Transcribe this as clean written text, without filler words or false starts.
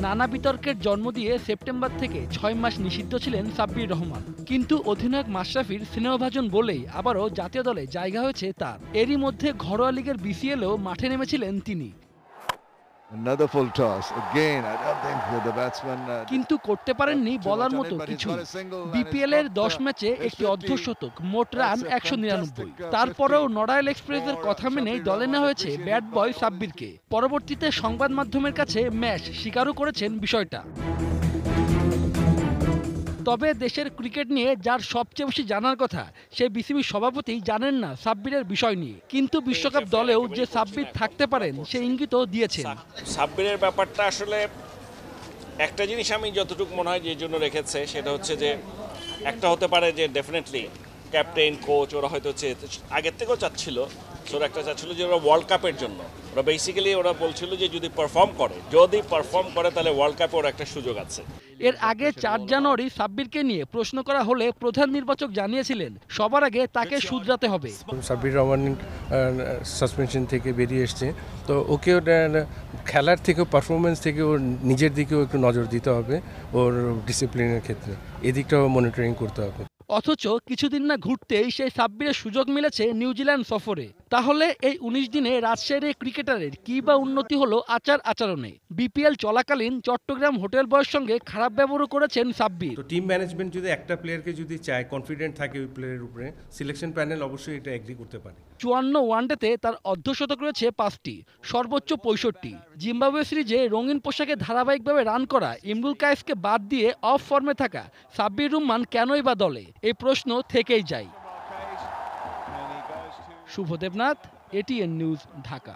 নানা বিতর্কের জন্ম দিয়ে সেপ্টেম্বর থেকে ৬ মাস নিষিদ্ধ ছিলেন সাব্বির রহমান। কিন্তু অধিনায়ক মাশরাফির স্নেহভাজন বলেই আবারও জাতীয় দলে জায়গা হয়েছে তার। এরই মধ্যে ঘরোয়া লিগের বিসিএলেও মাঠে নেমেছিলেন তিনি। কিন্তু করতে পারেননি বলার মতো কিছু। বিপিএল এর ১০ ম্যাচে একটি অর্ধশতক, মোট রান ১৯৯। তারপরেও নড়াইল এক্সপ্রেসের কথা মেনেই দলে নেওয়া হয়েছে ব্যাট বয় সাব্বিরকে। পরবর্তীতে সংবাদ মাধ্যমের কাছে ম্যাচ স্বীকারও করেছেন বিষয়টা। তবে দেশের ক্রিকেট নিয়ে যার সবচেয়ে বেশি জানার কথা, সে বিসিবি সভাপতি জানেন না সাব্বিরের বিষয় নিয়ে। কিন্তু বিশ্বকাপ দলেও যে সাব্বির থাকতে পারেন সে ইঙ্গিতও দিয়েছেন। সাব্বিরের ব্যাপারটা আসলে একটা জিনিস আমি যতটুকু মনে হয় যে জন্য রেখেছে সেটা হচ্ছে যে একটা হতে পারে যে ডেফিনেটলি ক্যাপ্টেন কোচ ওরা হয়তো আগের থেকেও চাচ্ছিল, ওরা একটা চাচ্ছিল যে ওরা ওয়ার্ল্ড কাপের জন্য ওরা বেসিক্যালি ওরা বলছিল যে যদি পারফর্ম করে তাহলে ওয়ার্ল্ড কাপে ওর একটা সুযোগ আছে। এর আগে ৪ জানুয়ারি সাব্বিরকে নিয়ে প্রশ্ন করা হলে প্রধান নির্বাচক জানিয়েছিলেন সবার আগে তাকে শুধরাতে হবে। সাব্বির রহমান সাসপেনশন থেকে বেরিয়ে এসছে, তো ওকে খেলার থেকে পারফরমেন্স থেকে ওর নিজের দিকেও একটু নজর দিতে হবে, ওর ডিসিপ্লিনের ক্ষেত্রে এদিকটাও মনিটরিং করতে হবে। অথচ কিছুদিন না ঘুরতেই সেই সাব্বিরের সুযোগ মিলেছে নিউজিল্যান্ড সফরে। তাহলে এই ১৯ দিনে রাজশাহীর ক্রিকেটারের কি বা উন্নতি হলো আচরণে? বিপিএল চলাকালীন চট্টগ্রাম হোটেল বয়ের সঙ্গে খারাপ ব্যবহার করেছেন সাব্বির। তো টিম ম্যানেজমেন্ট যদি একটা প্লেয়ারকে যদি চায়, কনফিডেন্ট থাকে ওই প্লেয়ারের উপরে, সিলেকশন প্যানেল অবশ্যই এটা এগ্রি করতে পারে। ৫৪ ওয়ানডেতে তার অর্ধশতক রয়েছে ৫টি, সর্বোচ্চ ৬৫। জিম্বাবুয়ে সিরিজে রঙিন পোশাকে ধারাবাহিকভাবে রান করা ইমরুল কায়েসকে বাদ দিয়ে অফ ফর্মে থাকা সাব্বির রহমান কেনই বা দলে, এই প্রশ্ন থেকেই যায়। শুভ দেবনাথ, এটিএন নিউজ, ঢাকা।